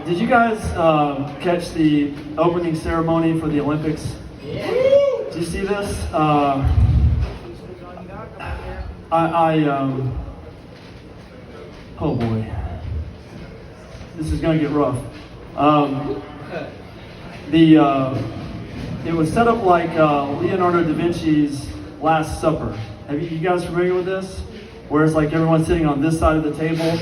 Did you guys catch the opening ceremony for the Olympics? Yeah. Did you see this? Oh boy, this is gonna get rough. It was set up like Leonardo da Vinci's Last Supper. You guys familiar with this? Where it's like everyone's sitting on this side of the table,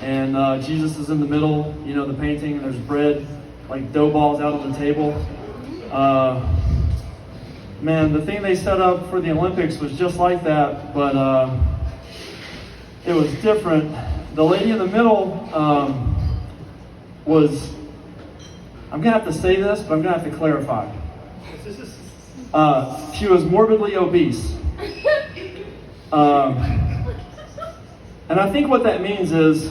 and Jesus is in the middle. You know the painting, and there's bread, like dough balls out on the table. Man, the thing they set up for the Olympics was just like that, but it was different. The lady in the middle was, I'm going to have to say this, but I'm going to have to clarify. She was morbidly obese. And I think what that means is,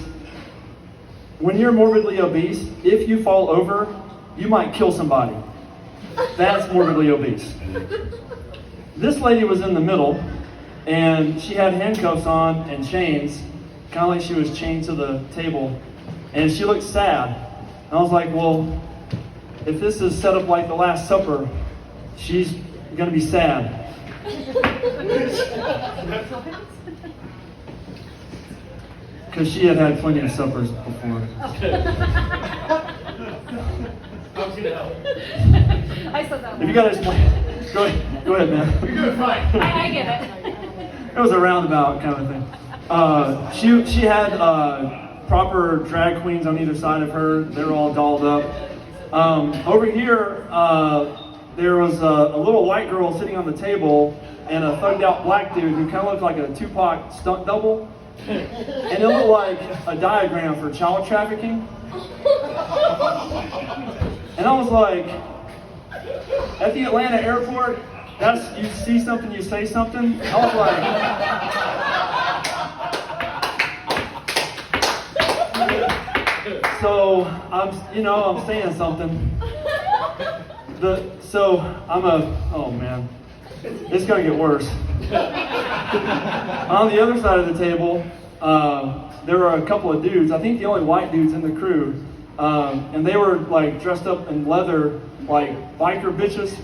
when you're morbidly obese, if you fall over, you might kill somebody. That's morbidly obese. This lady was in the middle, and she had handcuffs on and chains, kind of like she was chained to the table, and she looked sad. And I was like, well, if this is set up like the Last Supper, she's going to be sad. Because she had plenty of suppers before. I said that. If you got to explain, go ahead, man. You're doing fine. I get it. It was a roundabout kind of thing. She had proper drag queens on either side of her. They were all dolled up. Over here, there was a little white girl sitting on the table and a thugged out black dude who kind of looked like a Tupac stunt double. And it looked like a diagram for child trafficking. And I was like, at the Atlanta airport, that's, you see something, you say something. I was like, so I'm saying something. Oh man, it's gonna get worse. On the other side of the table, there were a couple of dudes. I think the only white dudes in the crew, and they were like dressed up in leather, like biker bitches.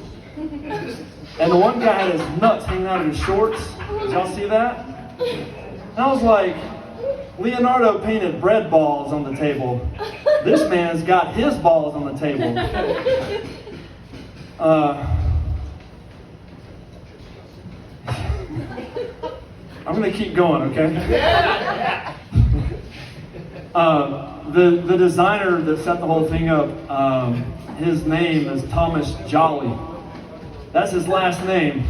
And the one guy had his nuts hanging out of his shorts. Did y'all see that? And I was like, Leonardo painted bread balls on the table. This man's got his balls on the table. I'm going to keep going, okay? The designer that set the whole thing up, his name is Thomas Jolly. That's his last name.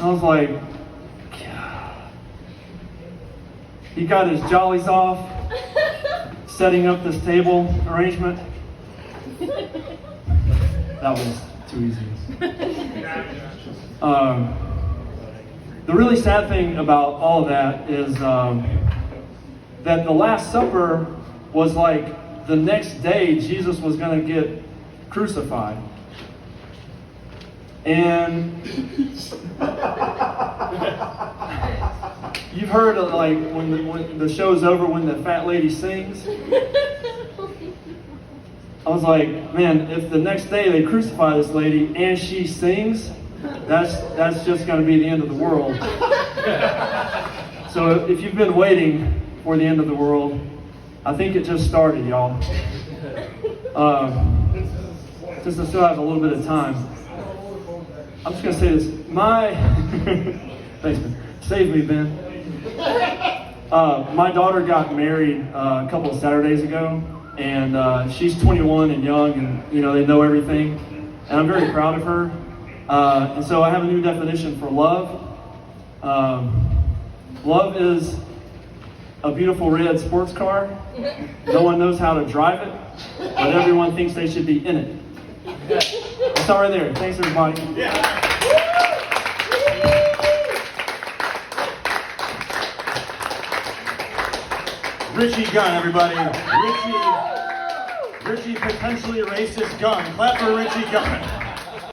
I was like, God. He got his jollies off, setting up this table arrangement. That was too easy. The really sad thing about all of that is that the Last Supper was like the next day Jesus was going to get crucified. And you've heard of like when the show's over, when the fat lady sings. I was like, man, if the next day they crucify this lady and she sings, that's just going to be the end of the world. So if you've been waiting for the end of the world, I think it just started, y'all. Since I still have a little bit of time, I'm just going to say this. Thanks, man. Save me, Ben. My daughter got married a couple of Saturdays ago, and she's 21 and young, and they know everything. And I'm very proud of her. And so I have a new definition for love. Love is a beautiful red sports car. No one knows how to drive it, but everyone thinks they should be in it. That's all right there. Thanks, everybody. Yeah. Richie Gunn, everybody. Richie potentially racist Gunn. Clap for Richie Gunn.